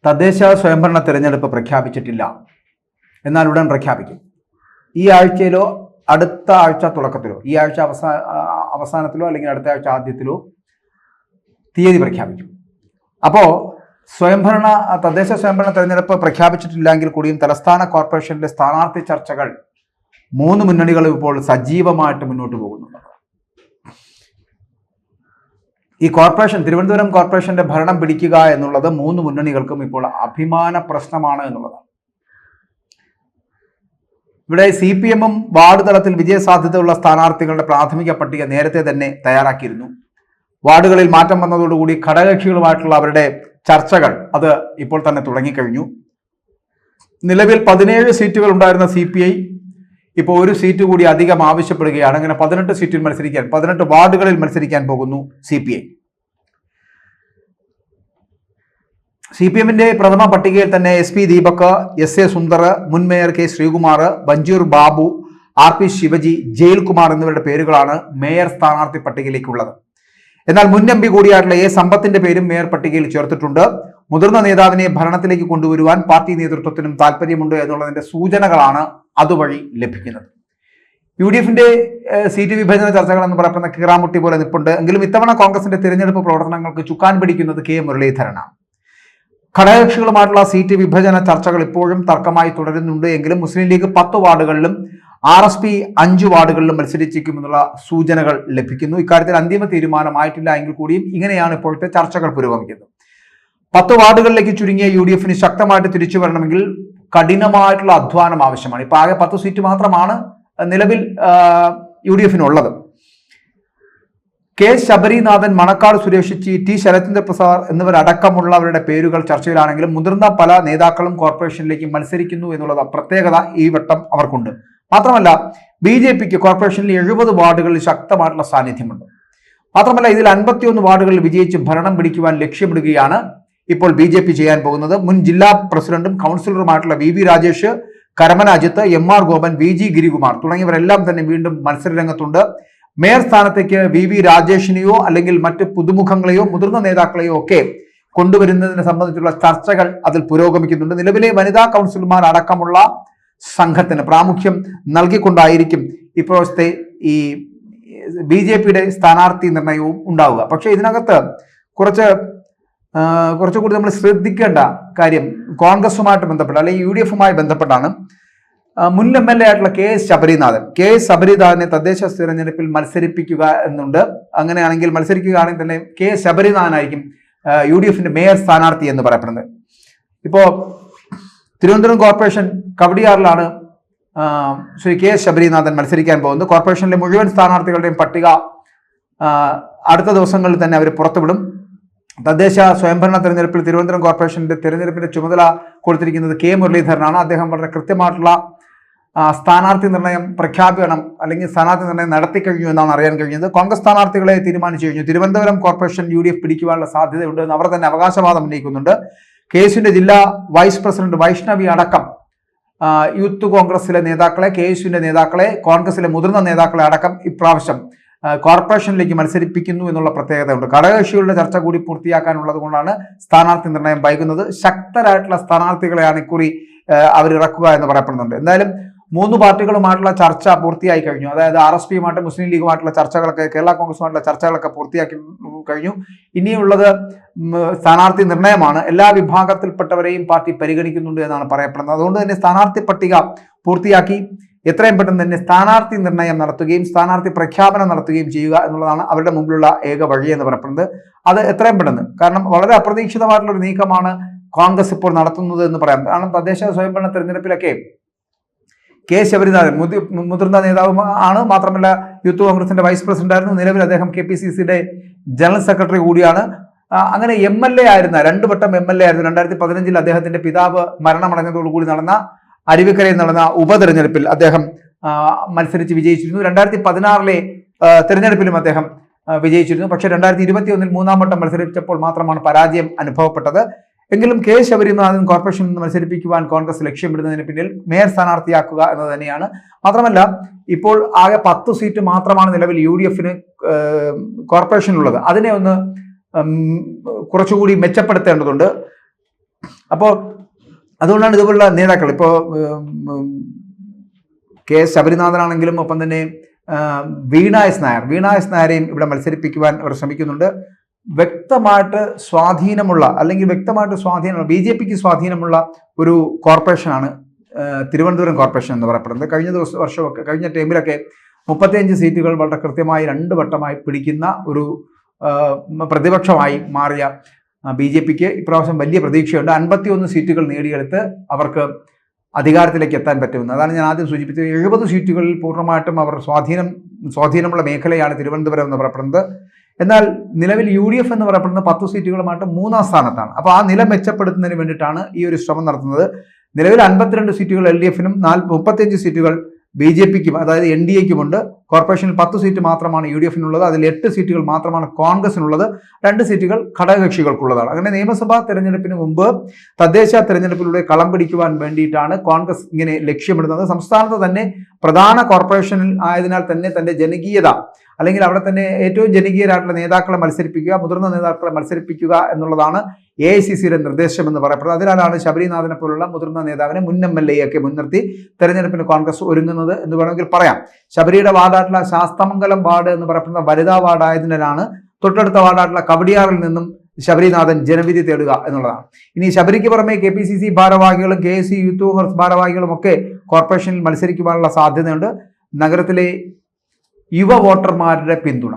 തദ്ദേശ സ്വയംഭരണ തെരഞ്ഞെടുപ്പ് പ്രഖ്യാപിച്ചിട്ടില്ല. എന്നാൽ ഉടൻ പ്രഖ്യാപിക്കും. ഈ ആഴ്ചയിലോ അടുത്ത ആഴ്ച തുടക്കത്തിലോ, ഈ ആഴ്ച അവസാനത്തിലോ അല്ലെങ്കിൽ അടുത്ത ആഴ്ച ആദ്യത്തിലോ തീയതി പ്രഖ്യാപിക്കും. അപ്പോൾ തദ്ദേശ സ്വയംഭരണ തെരഞ്ഞെടുപ്പ് പ്രഖ്യാപിച്ചിട്ടില്ലെങ്കിൽ കൂടിയും തലസ്ഥാന കോർപ്പറേഷനിലെ സ്ഥാനാർത്ഥി ചർച്ചകൾ 3 മുന്നണികളും ഇപ്പോൾ സജീവമായിട്ട് മുന്നോട്ട് പോകുന്നുണ്ട്. ഈ തിരുവനന്തപുരം കോർപ്പറേഷന്റെ ഭരണം പിടിക്കുക എന്നുള്ളത് 3 മുന്നണികൾക്കും ഇപ്പോൾ അഭിമാന പ്രശ്നമാണ് എന്നുള്ളതാണ്. ഇവിടെ CPM-ഉം വാർഡ് തലത്തിൽ വിജയസാധ്യതയുള്ള സ്ഥാനാർത്ഥികളുടെ പ്രാഥമിക പട്ടിക നേരത്തെ തന്നെ തയ്യാറാക്കിയിരുന്നു. വാർഡുകളിൽ മാറ്റം വന്നതോടുകൂടി ഘടകകക്ഷികളുമായിട്ടുള്ള അവരുടെ ചർച്ചകൾ അത് ഇപ്പോൾ തന്നെ തുടങ്ങിക്കഴിഞ്ഞു. നിലവിൽ 17 സീറ്റുകൾ ഉണ്ടായിരുന്ന CPI ഇപ്പോൾ 1 സീറ്റ് കൂടി അധികം ആവശ്യപ്പെടുകയാണ്. അങ്ങനെ 18 സീറ്റിൽ 18 വാർഡുകളിൽ മത്സരിക്കാൻ പോകുന്നു CPI. CPM-ന്റെ പ്രഥമ പട്ടികയിൽ തന്നെ SP ദീപക്, SA സുന്ദർ, മുൻ മേയർ K ശ്രീകുമാർ, ബഞ്ചൂർ ബാബു, RP ശിവജി, ജയിൽകുമാർ എന്നിവരുടെ പേരുകളാണ് മേയർ സ്ഥാനാർത്ഥി പട്ടികയിലേക്കുള്ളത്. എന്നാൽ മുൻ MP കൂടിയായിട്ടുള്ള A സമ്പത്തിന്റെ പേരും മേയർ പട്ടികയിൽ ചേർത്തിട്ടുണ്ട്. മുതിർന്ന നേതാവിനെ ഭരണത്തിലേക്ക് കൊണ്ടുവരുവാൻ പാർട്ടി നേതൃത്വത്തിനും താല്പര്യമുണ്ട് എന്നുള്ളതിന്റെ സൂചനകളാണ് അതുവഴി ലഭിക്കുന്നത്. UDF-ന്റെ സീറ്റ് വിഭജന ചർച്ചകൾ എന്ന് പറയപ്പെടുന്ന കീറാമുട്ടി പോലെ നിൽപ്പുണ്ട്. എങ്കിലും ഇത്തവണ കോൺഗ്രസിന്റെ തിരഞ്ഞെടുപ്പ് പ്രവർത്തനങ്ങൾക്ക് ചുക്കാൻ പിടിക്കുന്നത് K മുരളീധരനാണ്. ഘടകകക്ഷികളുമായിട്ടുള്ള സീറ്റ് വിഭജന ചർച്ചകൾ ഇപ്പോഴും തർക്കമായി തുടരുന്നുണ്ട്. എങ്കിലും മുസ്ലിം ലീഗ് 10 വാർഡുകളിലും RSP 5 വാർഡുകളിലും മത്സരിച്ചിരിക്കുമെന്നുള്ള സൂചനകൾ ലഭിക്കുന്നു. ഇക്കാര്യത്തിൽ അന്തിമ തീരുമാനമായിട്ടില്ല എങ്കിൽ കൂടിയും ഇങ്ങനെയാണ് ഇപ്പോഴത്തെ ചർച്ചകൾ പുരോഗമിക്കുന്നത്. 10 വാർഡുകളിലേക്ക് ചുരുങ്ങിയ UDF-ന് ശക്തമായിട്ട് തിരിച്ചു വരണമെങ്കിൽ കഠിനമായിട്ടുള്ള അധ്വാനം ആവശ്യമാണ്. ഇപ്പൊ ആകെ 10 സീറ്റ് മാത്രമാണ് നിലവിൽ UDF-നുള്ളത്. K ശബരിനാഥൻ, മണക്കാട് സുരേഷ്, T ശരത്ചന്ദ്ര പ്രസാദ് എന്നിവരടക്കമുള്ളവരുടെ പേരുകൾ ചർച്ചയിലാണെങ്കിലും മുതിർന്ന പല നേതാക്കളും കോർപ്പറേഷനിലേക്ക് മത്സരിക്കുന്നു എന്നുള്ള പ്രത്യേകത ഈ വട്ടം അവർക്കുണ്ട്. മാത്രമല്ല BJP-ക്ക് കോർപ്പറേഷനിൽ 70 വാർഡുകളിൽ ശക്തമായിട്ടുള്ള സാന്നിധ്യമുണ്ട്. മാത്രമല്ല ഇതിൽ 51 വാർഡുകളിൽ വിജയിച്ച് ഭരണം പിടിക്കുവാൻ ലക്ഷ്യമിടുകയാണ് ഇപ്പോൾ BJP ചെയ്യാൻ പോകുന്നത്. മുൻ ജില്ലാ പ്രസിഡന്റും കൗൺസിലറുമായിട്ടുള്ള VV Rajesh, Karamana Ajith, MR Gopan, VG Girikumar തുടങ്ങിയവരെല്ലാം തന്നെ വീണ്ടും മത്സരരംഗത്തുണ്ട്. മേയർ സ്ഥാനത്തേക്ക് VV രാജേഷിനെയോ അല്ലെങ്കിൽ മറ്റ് പുതുമുഖങ്ങളെയോ മുതിർന്ന നേതാക്കളെയോ ഒക്കെ കൊണ്ടുവരുന്നതിനെ സംബന്ധിച്ചുള്ള ചർച്ചകൾ അതിൽ പുരോഗമിക്കുന്നുണ്ട്. നിലവിലെ വനിതാ കൗൺസിലർമാർ അടക്കമുള്ള സംഘത്തിന് പ്രാമുഖ്യം നൽകിക്കൊണ്ടായിരിക്കും ഇപ്പോഴത്തെ ഈ BJP-യുടെ സ്ഥാനാർത്ഥി നിർണയവും ഉണ്ടാവുക. പക്ഷേ ഇതിനകത്ത് കുറച്ചുകൂടി നമ്മൾ ശ്രദ്ധിക്കേണ്ട കാര്യം കോൺഗ്രസുമായിട്ട് ബന്ധപ്പെട്ട അല്ലെങ്കിൽ UDF-ഉമായി ബന്ധപ്പെട്ടാണ്. മുൻ MLA ആയിട്ടുള്ള K ശബരിനാഥനെ തദ്ദേശ തിരഞ്ഞെടുപ്പിൽ മത്സരിപ്പിക്കുക എന്നുണ്ട്. അങ്ങനെയാണെങ്കിൽ മത്സരിക്കുകയാണെങ്കിൽ തന്നെ K ശബരിനാഥനായിരിക്കും UDF-ന്റെ മേയർ സ്ഥാനാർത്ഥി എന്ന് പറയപ്പെടുന്നത്. ഇപ്പോ തിരുവനന്തപുരം കോർപ്പറേഷൻ കവടിയാറിലാണ് ശ്രീ K ശബരിനാഥൻ മത്സരിക്കാൻ പോകുന്നത്. കോർപ്പറേഷനിലെ മുഴുവൻ സ്ഥാനാർത്ഥികളുടെയും പട്ടിക അടുത്ത ദിവസങ്ങളിൽ തന്നെ അവർ പുറത്തുവിടും. തദ്ദേശ സ്വയംഭരണ തെരഞ്ഞെടുപ്പിൽ തിരുവനന്തപുരം കോർപ്പറേഷന്റെ തെരഞ്ഞെടുപ്പിന്റെ ചുമതല കൊടുത്തിരിക്കുന്നത് K മുരളീധരനാണ്. അദ്ദേഹം വളരെ കൃത്യമായിട്ടുള്ള സ്ഥാനാർത്ഥി നിർണയം പ്രഖ്യാപിക്കണം അല്ലെങ്കിൽ സ്ഥാനാർത്ഥി നിർണയം നടത്തിക്കഴിഞ്ഞു എന്നാണ് അറിയാൻ കഴിഞ്ഞത്. കോൺഗ്രസ് സ്ഥാനാർത്ഥികളെ തീരുമാനിച്ചു കഴിഞ്ഞു. തിരുവനന്തപുരം കോർപ്പറേഷൻ UDF പിടിക്കുവാനുള്ള സാധ്യതയുണ്ട് എന്ന് അവർ തന്നെ അവകാശവാദം ഉന്നയിക്കുന്നുണ്ട്. KS-ന്റെ ജില്ലാ വൈസ് പ്രസിഡന്റ് വൈഷ്ണവി അടക്കം യൂത്ത് കോൺഗ്രസിലെ നേതാക്കളെ, KS-ന്റെ നേതാക്കളെ, കോൺഗ്രസിലെ മുതിർന്ന നേതാക്കളെ അടക്കം ഇപ്രാവശ്യം കോർപ്പറേഷനിലേക്ക് മത്സരിപ്പിക്കുന്നു എന്നുള്ള പ്രത്യേകതയുണ്ട്. ഘടകകക്ഷികളുടെ ചർച്ച കൂടി പൂർത്തിയാക്കാനുള്ളത് കൊണ്ടാണ് സ്ഥാനാർത്ഥി നിർണയം വൈകുന്നത്. ശക്തരായിട്ടുള്ള സ്ഥാനാർത്ഥികളെയാണ് ഇക്കുറി അവർ ഇറക്കുക എന്ന് പറയപ്പെടുന്നുണ്ട്. എന്തായാലും 3 പാർട്ടികളുമായിട്ടുള്ള ചർച്ച പൂർത്തിയായി കഴിഞ്ഞു. അതായത് RSP-യുമായിട്ട് മുസ്ലിം ലീഗുമായിട്ടുള്ള ചർച്ചകളൊക്കെ, കേരള കോൺഗ്രസുമായിട്ടുള്ള ചർച്ചകളൊക്കെ പൂർത്തിയാക്കി കഴിഞ്ഞു. ഇനിയുള്ളത് സ്ഥാനാർത്ഥി നിർണയമാണ്. എല്ലാ വിഭാഗത്തിൽപ്പെട്ടവരെയും പാർട്ടി പരിഗണിക്കുന്നുണ്ട് എന്നാണ് പറയപ്പെടുന്നത്. അതുകൊണ്ട് തന്നെ സ്ഥാനാർത്ഥി പട്ടിക പൂർത്തിയാക്കി എത്രയും പെട്ടെന്ന് തന്നെ സ്ഥാനാർത്ഥി നിർണയം നടത്തുകയും സ്ഥാനാർത്ഥി പ്രഖ്യാപനം നടത്തുകയും ചെയ്യുക എന്നുള്ളതാണ് അവരുടെ മുമ്പിലുള്ള ഏക വഴി എന്ന് പറയപ്പെടുന്നത്. അത് എത്രയും പെട്ടെന്ന്, കാരണം വളരെ അപ്രതീക്ഷിതമായിട്ടുള്ള ഒരു നീക്കമാണ് കോൺഗ്രസ് ഇപ്പോൾ നടത്തുന്നത് എന്ന് പറയാം. കാരണം തദ്ദേശ സ്വയംഭരണ തെരഞ്ഞെടുപ്പിലൊക്കെ K ശബരിനാഥൻ മുതിർന്ന നേതാവ് ആണ്. മാത്രമല്ല യൂത്ത് കോൺഗ്രസിന്റെ വൈസ് പ്രസിഡന്റ് ആയിരുന്നു. നിലവിൽ അദ്ദേഹം KPCC-യുടെ ജനറൽ സെക്രട്ടറി കൂടിയാണ്. അങ്ങനെ MLA ആയിരുന്ന 2 വട്ടം MLA ആയിരുന്നു. 2015 അദ്ദേഹത്തിന്റെ പിതാവ് മരണമടഞ്ഞതോടുകൂടി നടന്ന അരുവിക്കരയിൽ നടന്ന ഉപതെരഞ്ഞെടുപ്പിൽ അദ്ദേഹം മത്സരിച്ച് വിജയിച്ചിരുന്നു. 2016-ലെ തെരഞ്ഞെടുപ്പിലും അദ്ദേഹം വിജയിച്ചിരുന്നു. പക്ഷേ 2021-ൽ 3-ാം വട്ടം മത്സരിച്ചപ്പോൾ മാത്രമാണ് പരാജയം അനുഭവപ്പെട്ടത്. എങ്കിലും K ശബരിനാഥൻ കോർപ്പറേഷനിൽ നിന്ന് മത്സരിപ്പിക്കുവാൻ കോൺഗ്രസ് ലക്ഷ്യമിടുന്നതിന് പിന്നിൽ മേയർ സ്ഥാനാർത്ഥിയാക്കുക എന്നത് തന്നെയാണ്. മാത്രമല്ല ഇപ്പോൾ ആകെ 10 സീറ്റ് മാത്രമാണ് നിലവിൽ UDF-ന് കോർപ്പറേഷനിലുള്ളത്. അതിനെ ഒന്ന് കുറച്ചുകൂടി മെച്ചപ്പെടുത്തേണ്ടതുണ്ട്. അപ്പോൾ അതുകൊണ്ടാണ് ഇതുപോലുള്ള നേതാക്കൾ ഇപ്പോൾ കെ എസ് ശബരിനാഥനാണെങ്കിലും ഒപ്പം തന്നെ വീണ എസ് നായരെയും ഇവിടെ മത്സരിപ്പിക്കുവാൻ അവർ ശ്രമിക്കുന്നുണ്ട്. വ്യക്തമായിട്ട് സ്വാധീനമുള്ള അല്ലെങ്കിൽ ബി ജെ പിക്ക് സ്വാധീനമുള്ള ഒരു കോർപ്പറേഷനാണ് തിരുവനന്തപുരം കോർപ്പറേഷൻ എന്ന് പറയപ്പെടുന്നത്. കഴിഞ്ഞ ടൈമിലൊക്കെ 35 സീറ്റുകൾ വളരെ കൃത്യമായി 2 വട്ടമായി പിടിക്കുന്ന ഒരു പ്രതിപക്ഷമായി മാറിയ ബി ജെ പിക്ക് ഇപ്രാവശ്യം വലിയ പ്രതീക്ഷയുണ്ട്. 51 സീറ്റുകൾ നേടിയെടുത്ത് അവർക്ക് അധികാരത്തിലേക്ക് എത്താൻ പറ്റുമെന്ന്. അതാണ് ഞാൻ ആദ്യം സൂചിപ്പിച്ചത്. 70 സീറ്റുകളിൽ പൂർണ്ണമായിട്ടും അവർ സ്വാധീനമുള്ള മേഖലയാണ് തിരുവനന്തപുരം എന്ന് പറയപ്പെടുന്നത്. എന്നാൽ നിലവിൽ UDF എന്ന് പറയപ്പെടുന്ന 10 സീറ്റുകളുമായിട്ട് 3-ാം സ്ഥാനത്താണ്. അപ്പോൾ ആ നില മെച്ചപ്പെടുത്തുന്നതിന് വേണ്ടിയിട്ടാണ് ഈ ഒരു ശ്രമം നടത്തുന്നത്. നിലവിൽ 52 സീറ്റുകൾ LDFനും 35 സീറ്റുകൾ BJPക്കും അതായത് NDAക്കുമുണ്ട്. കോർപ്പറേഷനിൽ 10 സീറ്റ് മാത്രമാണ് UDFനുള്ളത്. അതിൽ 8 സീറ്റുകൾ മാത്രമാണ് കോൺഗ്രസിനുള്ളത്. 2 സീറ്റുകൾ ഘടകകക്ഷികൾക്കുള്ളതാണ്. അങ്ങനെ നിയമസഭാ തെരഞ്ഞെടുപ്പിന് മുമ്പ് തദ്ദേശ തെരഞ്ഞെടുപ്പിലൂടെ കളം പിടിക്കുവാൻ വേണ്ടിയിട്ടാണ് കോൺഗ്രസ് ഇങ്ങനെ ലക്ഷ്യമിടുന്നത്. സംസ്ഥാനത്ത് തന്നെ പ്രധാന കോർപ്പറേഷനിൽ ആയതിനാൽ തന്നെ തന്റെ ജനകീയത അല്ലെങ്കിൽ അവിടെ തന്നെ ഏറ്റവും ജനകീയരായിട്ടുള്ള നേതാക്കളെ മത്സരിപ്പിക്കുക, മുതിർന്ന നേതാക്കളെ മത്സരിപ്പിക്കുക എന്നുള്ളതാണ് AICCയുടെ നിർദ്ദേശം എന്ന് പറയപ്പെടുന്നത്. അതിനാലാണ് ശബരിനാഥനെ പോലുള്ള മുതിർന്ന നേതാവിനെ മുൻ MLA ഒക്കെ മുൻനിർത്തി തെരഞ്ഞെടുപ്പിന് കോൺഗ്രസ് ഒരുങ്ങുന്നത് എന്ന് വേണമെങ്കിൽ പറയാം. ശബരിയുടെ വാർഡായിട്ടുള്ള ശാസ്തമംഗലം വാർഡ് എന്ന് പറയപ്പെടുന്ന വനിതാ വാർഡായതിനാലാണ് തൊട്ടടുത്ത വാർഡായിട്ടുള്ള കവടിയാറിൽ നിന്നും ശബരിനാഥൻ ജനവിധി തേടുക എന്നുള്ളതാണ്. ഇനി ശബരിക്ക് പുറമെ KPCC ഭാരവാഹികളും KSU യൂത്ത് കോൺഗ്രസ് ഭാരവാഹികളും ഒക്കെ കോർപ്പറേഷനിൽ മത്സരിക്കുവാനുള്ള സാധ്യതയുണ്ട്. നഗരത്തിലെ യുവ വോട്ടർമാരുടെ പിന്തുണ,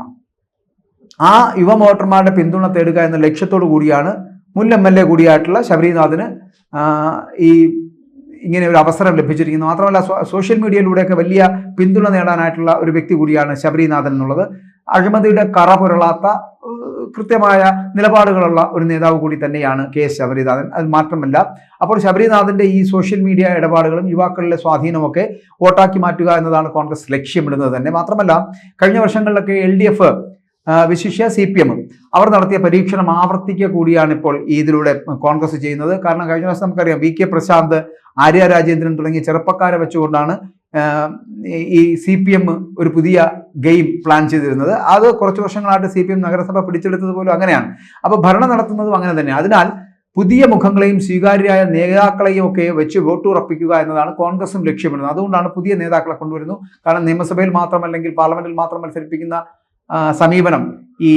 ആ യുവ വോട്ടർമാരുടെ പിന്തുണ തേടുക എന്ന ലക്ഷ്യത്തോടു കൂടിയാണ് മുൻ MLA കൂടിയായിട്ടുള്ള ശബരിനാഥന് ഇങ്ങനെ ഒരു അവസരം ലഭിച്ചിരിക്കുന്നത്. മാത്രമല്ല സോഷ്യൽ മീഡിയയിലൂടെയൊക്കെ വലിയ പിന്തുണ നേടാനായിട്ടുള്ള ഒരു വ്യക്തി കൂടിയാണ് ശബരിനാഥൻ എന്നുള്ളത്. അഴിമതിയുടെ കറ പുരളാത്ത കൃത്യമായ നിലപാടുകളുള്ള ഒരു നേതാവ് കൂടി തന്നെയാണ് KS ശബരിനാഥൻ. അത് മാത്രമല്ല, അപ്പോൾ ശബരിനാഥന്റെ ഈ സോഷ്യൽ മീഡിയ ഇടപാടുകളും യുവാക്കളിലെ സ്വാധീനമൊക്കെ വോട്ടാക്കി മാറ്റുക എന്നതാണ് കോൺഗ്രസ് ലക്ഷ്യമിടുന്നത് തന്നെ. മാത്രമല്ല, കഴിഞ്ഞ വർഷങ്ങളിലൊക്കെ LDF വിശിഷ്യ CPM അവർ നടത്തിയ പരീക്ഷണം ആവർത്തിക്കുക കൂടിയാണ് ഇപ്പോൾ ഇതിലൂടെ കോൺഗ്രസ് ചെയ്യുന്നത്. കാരണം കഴിഞ്ഞ വർഷം നമുക്കറിയാം VK പ്രശാന്ത്, ആര്യ രാജേന്ദ്രൻ തുടങ്ങിയ ചെറുപ്പക്കാരെ വെച്ചുകൊണ്ടാണ് ഈ CPM ഒരു പുതിയ ഗെയിം പ്ലാൻ ചെയ്തിരുന്നത്. അത് കുറച്ച് വർഷങ്ങളായിട്ട് CPM നഗരസഭ പിടിച്ചെടുത്തത് പോലും അങ്ങനെയാണ്. അപ്പോൾ ഭരണം നടത്തുന്നതും അങ്ങനെ തന്നെ. അതിനാൽ പുതിയ മുഖങ്ങളെയും സ്വീകാര്യരായ നേതാക്കളെയും ഒക്കെ വെച്ച് വോട്ട് ഉറപ്പിക്കുക എന്നതാണ് കോൺഗ്രസും ലക്ഷ്യമിടുന്നത്. അതുകൊണ്ടാണ് പുതിയ നേതാക്കളെ കൊണ്ടുവരുന്നു. കാരണം നിയമസഭയിൽ മാത്രം അല്ലെങ്കിൽ പാർലമെന്റിൽ മാത്രം മത്സരിപ്പിക്കുന്ന സമീപനം ഈ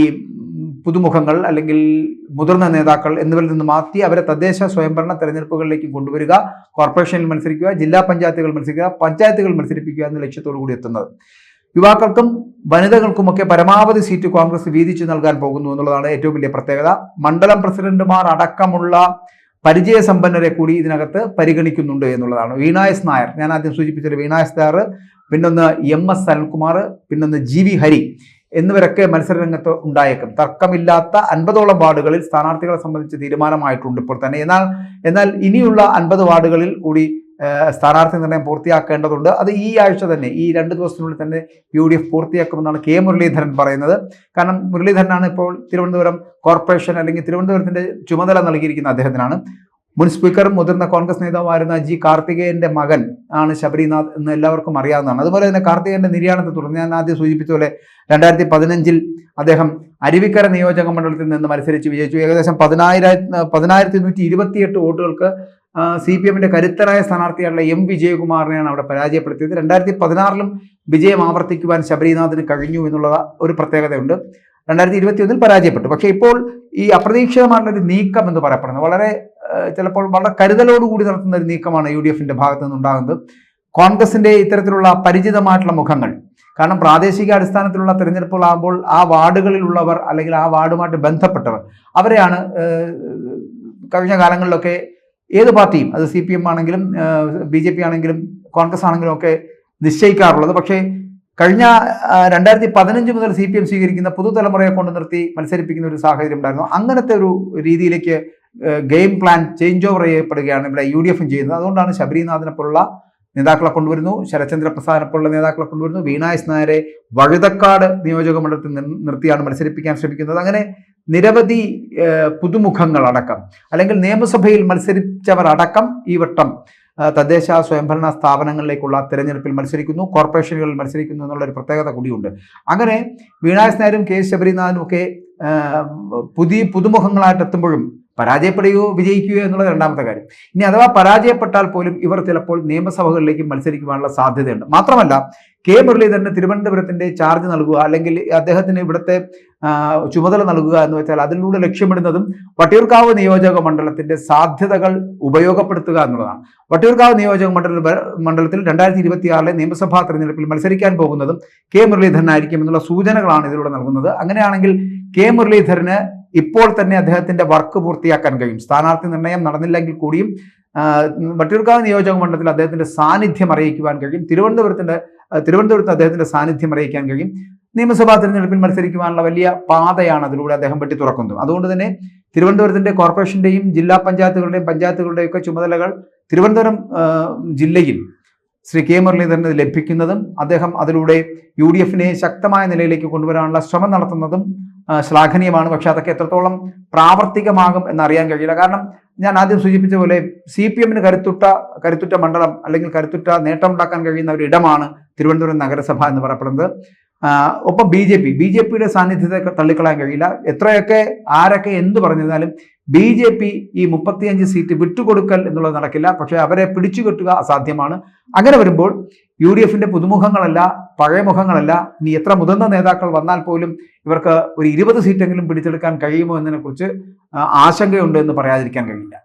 പുതുമുഖങ്ങൾ അല്ലെങ്കിൽ മുതിർന്ന നേതാക്കൾ എന്നിവരിൽ നിന്ന് മാറ്റി അവരെ തദ്ദേശ സ്വയംഭരണ തെരഞ്ഞെടുപ്പുകളിലേക്ക് കൊണ്ടുവരിക, കോർപ്പറേഷനിൽ മത്സരിക്കുക, ജില്ലാ പഞ്ചായത്തുകൾ മത്സരിക്കുക, പഞ്ചായത്തുകൾ മത്സരിപ്പിക്കുക എന്ന ലക്ഷ്യത്തോടു കൂടി എത്തുന്നത്. യുവാക്കൾക്കും വനിതകൾക്കുമൊക്കെ പരമാവധി സീറ്റ് കോൺഗ്രസ് വീതിച്ചു നൽകാൻ പോകുന്നു എന്നുള്ളതാണ് ഏറ്റവും വലിയ പ്രത്യേകത. മണ്ഡലം പ്രസിഡന്റുമാർ അടക്കമുള്ള പരിചയസമ്പന്നരെ കൂടി ഇതിനകത്ത് പരിഗണിക്കുന്നുണ്ട് എന്നുള്ളതാണ്. വീണ എസ് നായർ, ഞാൻ ആദ്യം സൂചിപ്പിച്ചത് വീണ എസ് നായർ, പിന്നൊന്ന് MS സനൽകുമാർ, പിന്നൊന്ന് GV ഹരി എന്നിവരൊക്കെ മത്സരരംഗത്ത് ഉണ്ടായേക്കും. തർക്കമില്ലാത്ത 50ഓളം വാർഡുകളിൽ സ്ഥാനാർത്ഥികളെ സംബന്ധിച്ച് തീരുമാനമായിട്ടുണ്ട് ഇപ്പോൾ തന്നെ. എന്നാൽ ഇനിയുള്ള 50 വാർഡുകളിൽ കൂടി സ്ഥാനാർത്ഥി നിർണയം പൂർത്തിയാക്കേണ്ടതുണ്ട്. അത് ഈ ആഴ്ച തന്നെ, ഈ 2 ദിവസത്തിനുള്ളിൽ തന്നെ UDF പൂർത്തിയാക്കുമെന്നാണ് K മുരളീധരൻ പറയുന്നത്. കാരണം മുരളീധരനാണ് ഇപ്പോൾ തിരുവനന്തപുരം കോർപ്പറേഷൻ അല്ലെങ്കിൽ തിരുവനന്തപുരത്തിന്റെ ചുമതല നൽകിയിരിക്കുന്ന അദ്ദേഹത്തിനാണ്. മുൻ സ്പീക്കറും മുതിർന്ന കോൺഗ്രസ് നേതാവായിരുന്ന G കാർത്തികേയന്റെ മകൻ ആണ് ശബരിനാഥ് എന്ന് എല്ലാവർക്കും അറിയാവുന്നതാണ്. അതുപോലെ തന്നെ കാർത്തികേയന്റെ നിര്യാണത്തെ തുടർന്ന് ഞാൻ ആദ്യം സൂചിപ്പിച്ച പോലെ 2015 അദ്ദേഹം അരുവിക്കര നിയോജക മണ്ഡലത്തിൽ നിന്ന് മത്സരിച്ച് വിജയിച്ചു. ഏകദേശം 11,128 വോട്ടുകൾക്ക് CPMന്റെ കരുത്തരായ സ്ഥാനാർത്ഥിയായിട്ടുള്ള M വിജയകുമാറിനെയാണ് അവിടെ പരാജയപ്പെടുത്തിയത്. 2016 വിജയം ആവർത്തിക്കുവാൻ ശബരിനാഥിന് കഴിഞ്ഞു എന്നുള്ള ഒരു പ്രത്യേകതയുണ്ട്. 2021 പരാജയപ്പെട്ടു. പക്ഷേ ഇപ്പോൾ ഈ അപ്രതീക്ഷിതമായിട്ടുള്ളൊരു നീക്കം എന്ന് പറയപ്പെടുന്നത് ചിലപ്പോൾ വളരെ കരുതലോടുകൂടി നടത്തുന്ന ഒരു നീക്കമാണ് UDFന്റെ ഭാഗത്തു നിന്നുണ്ടാകുന്നത്. കോൺഗ്രസിന്റെ ഇത്തരത്തിലുള്ള പരിചിതമായിട്ടുള്ള മുഖങ്ങൾ, കാരണം പ്രാദേശിക അടിസ്ഥാനത്തിലുള്ള തെരഞ്ഞെടുപ്പുകളാകുമ്പോൾ ആ വാർഡുകളിലുള്ളവർ അല്ലെങ്കിൽ ആ വാർഡുമായിട്ട് ബന്ധപ്പെട്ടവർ അവരെയാണ് കഴിഞ്ഞ കാലങ്ങളിലൊക്കെ ഏത് പാർട്ടിയും, അത് CPM ആണെങ്കിലും BJP ആണെങ്കിലും കോൺഗ്രസ് ആണെങ്കിലും ഒക്കെ നിശ്ചയിക്കാറുള്ളത്. പക്ഷേ കഴിഞ്ഞ 2015 മുതൽ CPM സ്വീകരിക്കുന്ന പുതുതലമുറയെ കൊണ്ട് നിർത്തി മത്സരിപ്പിക്കുന്ന ഒരു സാഹചര്യം ഉണ്ടായിരുന്നു. അങ്ങനത്തെ ഒരു രീതിയിലേക്ക് ഗെയിം പ്ലാൻ ചേഞ്ച് ഓവർ ചെയ്യപ്പെടുകയാണ് ഇവിടെ UDFും ചെയ്യുന്നത്. അതുകൊണ്ടാണ് ശബരിനാഥനെ പോലുള്ള നേതാക്കളെ കൊണ്ടുവരുന്നു, ശരത്ചന്ദ്ര പ്രസാദിനെ പോലുള്ള നേതാക്കളെ കൊണ്ടുവരുന്നു, വീണ എസ് നായരെ വഴുതക്കാട് നിയോജക മണ്ഡലത്തിൽ നിർത്തിയാണ് മത്സരിപ്പിക്കാൻ ശ്രമിക്കുന്നത്. അങ്ങനെ നിരവധി പുതുമുഖങ്ങൾ അടക്കം അല്ലെങ്കിൽ നിയമസഭയിൽ മത്സരിച്ചവർ അടക്കം ഈ വട്ടം തദ്ദേശ സ്വയംഭരണ സ്ഥാപനങ്ങളിലേക്കുള്ള തെരഞ്ഞെടുപ്പിൽ മത്സരിക്കുന്നു, കോർപ്പറേഷനുകളിൽ മത്സരിക്കുന്നു എന്നുള്ളൊരു പ്രത്യേകത കൂടിയുണ്ട്. അങ്ങനെ വീണ എസ് നായരും KS ശബരിനാഥനും ഒക്കെ പുതുമുഖങ്ങളായിട്ട് എത്തുമ്പോഴും പരാജയപ്പെടുകയോ വിജയിക്കുകയോ എന്നുള്ളത് രണ്ടാമത്തെ കാര്യം. ഇനി അഥവാ പരാജയപ്പെട്ടാൽ പോലും ഇവർ ചിലപ്പോൾ നിയമസഭകളിലേക്ക് മത്സരിക്കുവാനുള്ള സാധ്യതയുണ്ട്. മാത്രമല്ല, കെ മുരളീധരന് തിരുവനന്തപുരത്തിന്റെ ചാർജ് നൽകുക, അല്ലെങ്കിൽ അദ്ദേഹത്തിന് ഇവിടുത്തെ ചുമതല നൽകുക എന്ന് വെച്ചാൽ അതിലൂടെ ലക്ഷ്യമിടുന്നതും വട്ടിയൂർക്കാവ് നിയോജക മണ്ഡലത്തിന്റെ സാധ്യതകൾ ഉപയോഗപ്പെടുത്തുക എന്നുള്ളതാണ്. വട്ടിയൂർക്കാവ് നിയോജക മണ്ഡലത്തിൽ 2026 നിയമസഭാ തെരഞ്ഞെടുപ്പിൽ മത്സരിക്കാൻ പോകുന്നതും കെ മുരളീധരനായിരിക്കും എന്നുള്ള സൂചനകളാണ് ഇതിലൂടെ നൽകുന്നത്. അങ്ങനെയാണെങ്കിൽ കെ മുരളീധരന് ഇപ്പോൾ തന്നെ അദ്ദേഹത്തിന്റെ വർക്ക് പൂർത്തിയാക്കാൻ കഴിയും. സ്ഥാനാർത്ഥി നിർണയം നടന്നില്ലെങ്കിൽ കൂടിയും വട്ടിയൂർക്കാവ് നിയോജക മണ്ഡലത്തിൽ അദ്ദേഹത്തിന്റെ സാന്നിധ്യം അറിയിക്കുവാൻ കഴിയും. തിരുവനന്തപുരത്ത് അദ്ദേഹത്തിന്റെ സാന്നിധ്യം അറിയിക്കാൻ കഴിയും. നിയമസഭാ തെരഞ്ഞെടുപ്പിൽ മത്സരിക്കുവാനുള്ള വലിയ പാതയാണ് അതിലൂടെ അദ്ദേഹം വെട്ടി തുറക്കുന്നത്. അതുകൊണ്ട് തന്നെ തിരുവനന്തപുരത്തിന്റെ കോർപ്പറേഷന്റെയും ജില്ലാ പഞ്ചായത്തുകളുടെയും ഒക്കെ ചുമതലകൾ തിരുവനന്തപുരം ജില്ലയിൽ ശ്രീ കെ മുരളീധരന് ലഭിക്കുന്നതും അദ്ദേഹം അതിലൂടെ UDFനെ ശക്തമായ നിലയിലേക്ക് കൊണ്ടുവരാനുള്ള ശ്രമം നടത്തുന്നതും ശ്ലാഘനീയമാണ്. പക്ഷെ അതൊക്കെ എത്രത്തോളം പ്രാവർത്തികമാകും എന്നറിയാൻ കഴിയില്ല. കാരണം ഞാൻ ആദ്യം സൂചിപ്പിച്ച പോലെ CPMന് കരുത്തുറ്റ മണ്ഡലം, അല്ലെങ്കിൽ കരുത്തുറ്റ നേട്ടമുണ്ടാക്കാൻ കഴിയുന്ന ഒരു ഇടമാണ് തിരുവനന്തപുരം നഗരസഭ എന്ന് പറയപ്പെടുന്നത്. ഒപ്പം BJPയുടെ സാന്നിധ്യത്തെ തള്ളിക്കളയാൻ കഴിയില്ല. എത്രയൊക്കെ ആരൊക്കെ എന്ത് പറഞ്ഞിരുന്നാലും BJP ഈ 35 സീറ്റ് വിട്ടുകൊടുക്കൽ എന്നുള്ളത് നടക്കില്ല. പക്ഷെ അവരെ പിടിച്ചുകെട്ടുക അസാധ്യമാണ്. അങ്ങനെ വരുമ്പോൾ UDFന്റെ പുതുമുഖങ്ങളല്ല, പഴയ മുഖങ്ങളല്ല, ഇനി എത്ര മുതിർന്ന നേതാക്കൾ വന്നാൽ പോലും ഇവർക്ക് ഒരു 20 സീറ്റെങ്കിലും പിടിച്ചെടുക്കാൻ കഴിയുമോ എന്നതിനെ കുറിച്ച് ആശങ്കയുണ്ട് എന്ന് പറയാതിരിക്കാൻ കഴിയില്ല.